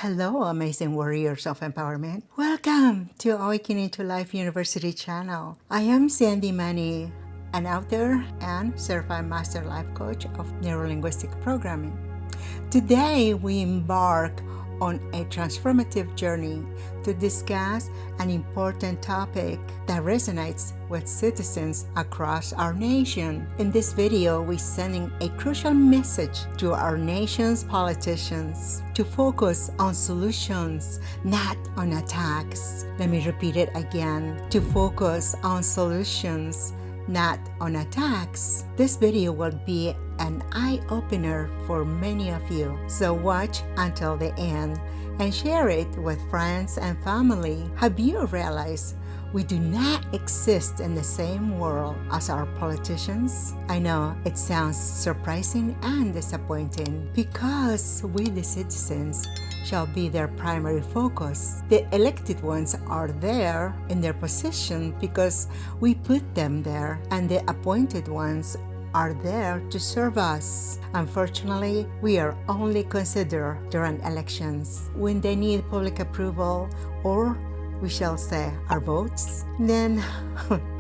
Hello, amazing warriors of empowerment. Welcome to Awakening to Life University channel. I am Sandy Manny, an author and certified master life coach of neurolinguistic programming. Today, we embark on a transformative journey to discuss an important topic that resonates with citizens across our nation. In this video, we're sending a crucial message to our nation's politicians to focus on solutions, not on attacks. Let me repeat it again. To focus on solutions, not on attacks. This video will be an eye-opener for many of you, so watch until the end and share it with friends and family. Have you realized we do not exist in the same world as our politicians? I know it sounds surprising and disappointing because we, the citizens, shall be their primary focus. The elected ones are there in their position because we put them there, and the appointed ones are there to serve us. Unfortunately, we are only considered during elections when they need public approval, or we shall say our votes. Then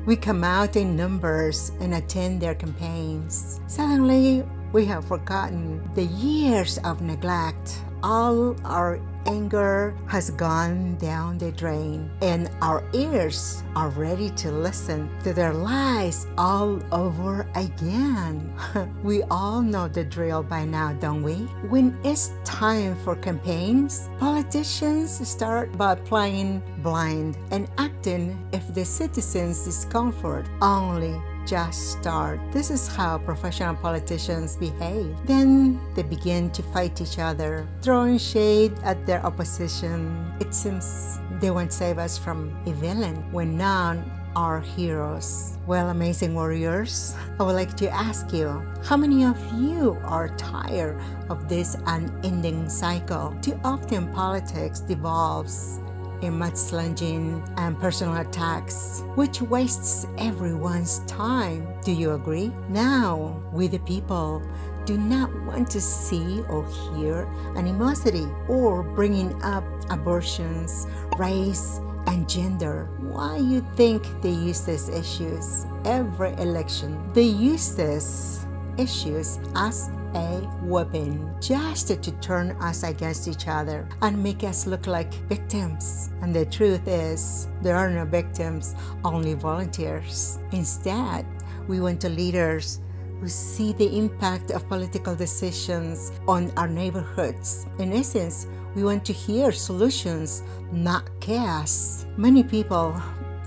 we come out in numbers and attend their campaigns. Suddenly, we have forgotten the years of neglect. All our anger has gone down the drain, and our ears are ready to listen to their lies all over again. We all know the drill by now, don't we? When it's time for campaigns, politicians start by playing blind and acting if the citizens' discomfort only just start. This is how professional politicians behave. Then they begin to fight each other, throwing shade at their opposition. It seems they won't save us from a villain when none are heroes. Well, amazing warriors, I would like to ask you, how many of you are tired of this unending cycle? Too often politics devolves in mudslinging and personal attacks, which wastes everyone's time. Do you agree? Now, we the people do not want to see or hear animosity or bringing up abortions, race, and gender. Why you think they use these issues every election? They use these issues as a weapon just to turn us against each other and make us look like victims. And the truth is, there are no victims, only volunteers. Instead, we want to leaders who see the impact of political decisions on our neighborhoods. In essence, we want to hear solutions, not chaos. Many people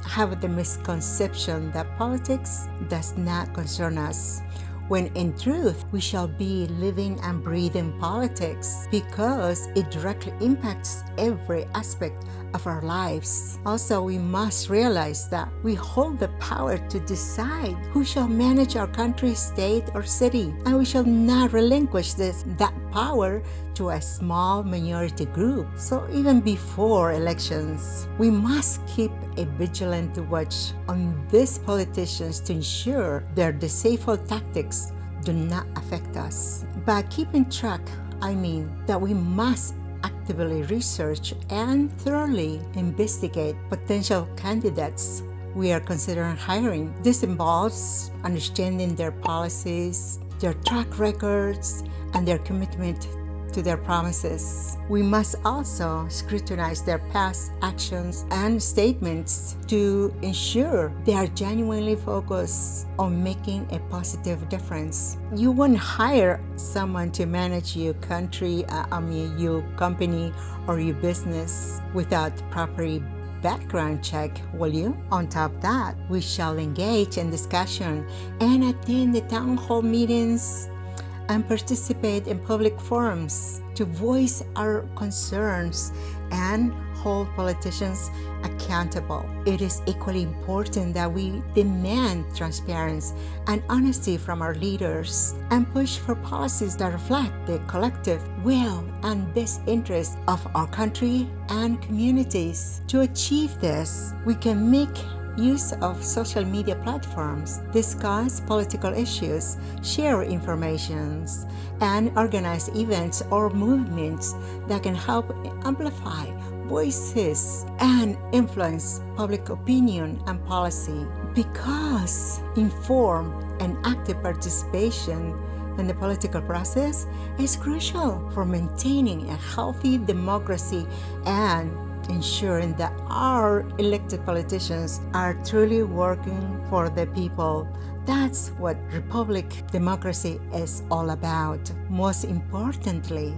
have the misconception that politics does not concern us, when in truth, we shall be living and breathing politics because it directly impacts every aspect of our lives. Also, we must realize that we hold the power to decide who shall manage our country, state, or city, and we shall not relinquish that power to a small minority group. So even before elections, we must keep a vigilant watch on these politicians to ensure their deceitful tactics do not affect us. By keeping track, I mean that we must actively research and thoroughly investigate potential candidates we are considering hiring. This involves understanding their policies, their track records, and their commitment to their promises. We must also scrutinize their past actions and statements to ensure they are genuinely focused on making a positive difference. You won't hire someone to manage your country, your company, or your business without proper background check, will you? On top of that, we shall engage in discussion and attend the town hall meetings and participate in public forums to voice our concerns and hold politicians accountable. It is equally important that we demand transparency and honesty from our leaders and push for policies that reflect the collective will and best interests of our country and communities. To achieve this, we can make use of social media platforms, discuss political issues, share information, and organize events or movements that can help amplify voices and influence public opinion and policy. Because informed and active participation in the political process is crucial for maintaining a healthy democracy and ensuring that our elected politicians are truly working for the people. That's what republic democracy is all about. Most importantly,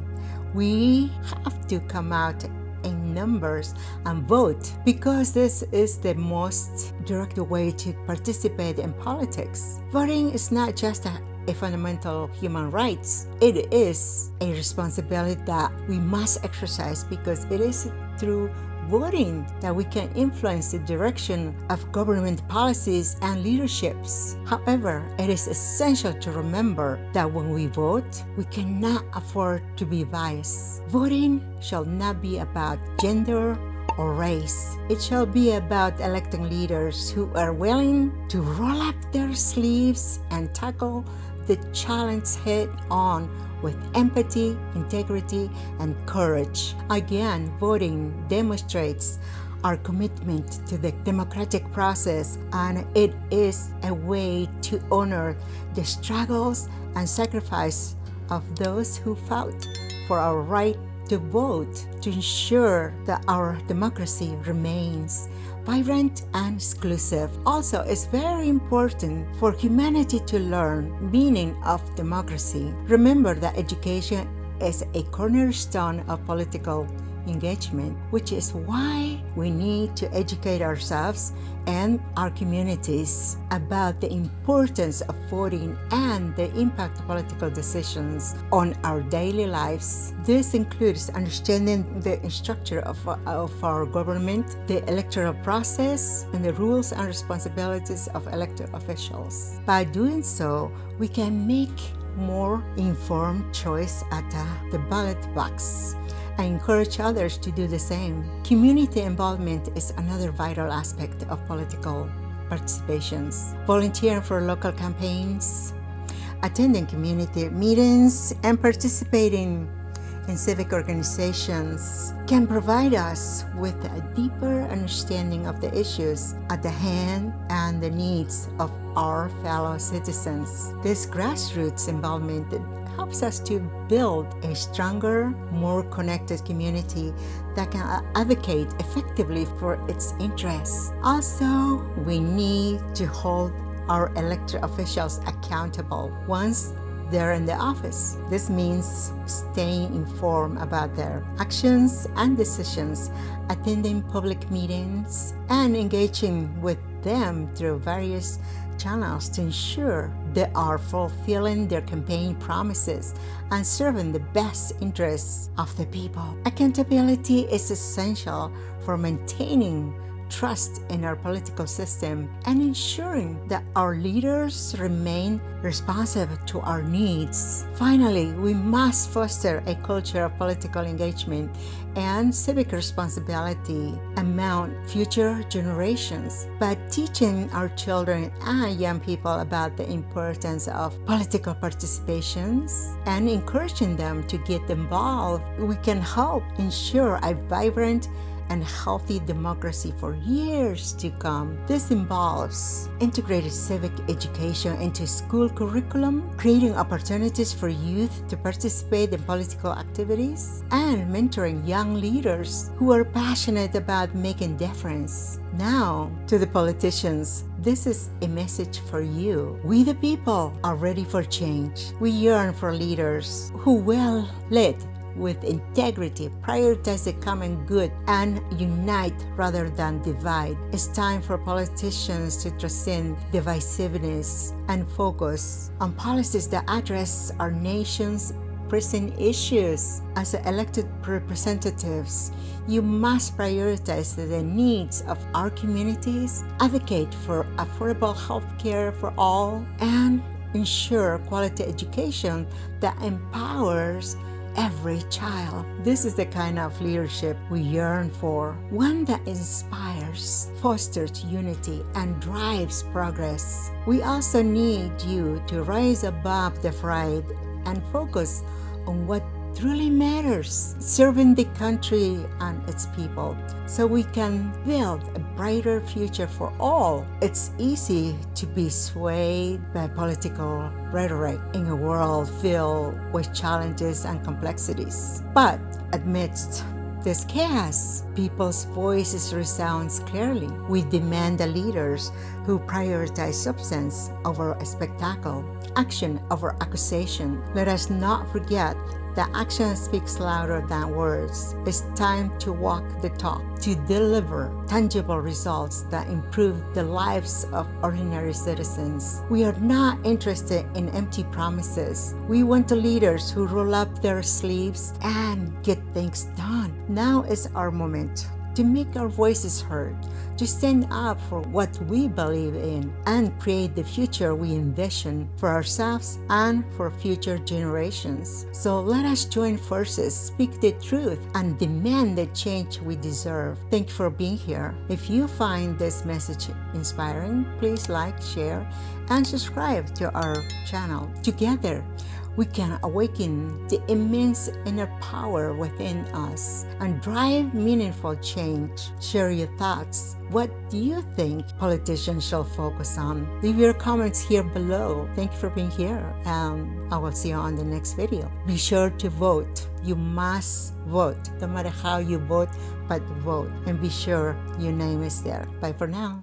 we have to come out in numbers and vote, because this is the most direct way to participate in politics. Voting is not just a fundamental human rights. It is a responsibility that we must exercise, because it is through voting that we can influence the direction of government policies and leaderships. However, it is essential to remember that when we vote, we cannot afford to be biased. Voting shall not be about gender or race. It shall be about electing leaders who are willing to roll up their sleeves and tackle the challenge head on with empathy, integrity, and courage. Again, voting demonstrates our commitment to the democratic process, and it is a way to honor the struggles and sacrifice of those who fought for our right to vote, to ensure that our democracy remains vibrant and exclusive. Also, it's very important for humanity to learn meaning of democracy. Remember that education is a cornerstone of political engagement, which is why we need to educate ourselves and our communities about the importance of voting and the impact of political decisions on our daily lives. This includes understanding the structure of our government, the electoral process, and the rules and responsibilities of elected officials. By doing so, we can make more informed choice at the ballot box. I encourage others to do the same. Community involvement is another vital aspect of political participations. Volunteering for local campaigns, attending community meetings, and participating in civic organizations can provide us with a deeper understanding of the issues at the hand and the needs of our fellow citizens. This grassroots involvement helps us to build a stronger, more connected community that can advocate effectively for its interests. Also, we need to hold our elected officials accountable once they're in the office. This means staying informed about their actions and decisions, attending public meetings, and engaging with them through various channels to ensure they are fulfilling their campaign promises and serving the best interests of the people. Accountability is essential for maintaining trust in our political system and ensuring that our leaders remain responsive to our needs. Finally, we must foster a culture of political engagement and civic responsibility among future generations by teaching our children and young people about the importance of political participations and encouraging them to get involved. We can help ensure a vibrant and healthy democracy for years to come. This involves integrated civic education into school curriculum, creating opportunities for youth to participate in political activities, and mentoring young leaders who are passionate about making difference. Now, to the politicians, this is a message for you. We the people are ready for change. We yearn for leaders who will lead with integrity, prioritize the common good, and unite rather than divide. It's time for politicians to transcend divisiveness and focus on policies that address our nation's pressing issues. As elected representatives, you must prioritize the needs of our communities, advocate for affordable health care for all, and ensure quality education that empowers every child. This is the kind of leadership we yearn for, one that inspires, fosters unity, and drives progress. We also need you to rise above the pride and focus on what truly matters, serving the country and its people, so we can build a brighter future for all. It's easy to be swayed by political rhetoric in a world filled with challenges and complexities. But amidst this chaos, people's voices resound clearly. We demand the leaders who prioritize substance over a spectacle, action over accusation. Let us not forget that action speaks louder than words. It's time to walk the talk, to deliver tangible results that improve the lives of ordinary citizens. We are not interested in empty promises. We want leaders who roll up their sleeves and get things done. Now is our moment to make our voices heard, to stand up for what we believe in, and create the future we envision for ourselves and for future generations. So let us join forces, speak the truth, and demand the change we deserve. Thank you for being here. If you find this message inspiring, please like, share, and subscribe to our channel. Together, we can awaken the immense inner power within us and drive meaningful change. Share your thoughts. What do you think politicians shall focus on? Leave your comments here below. Thank you for being here, and I will see you on the next video. Be sure to vote. You must vote. No matter how you vote, but vote. And be sure your name is there. Bye for now.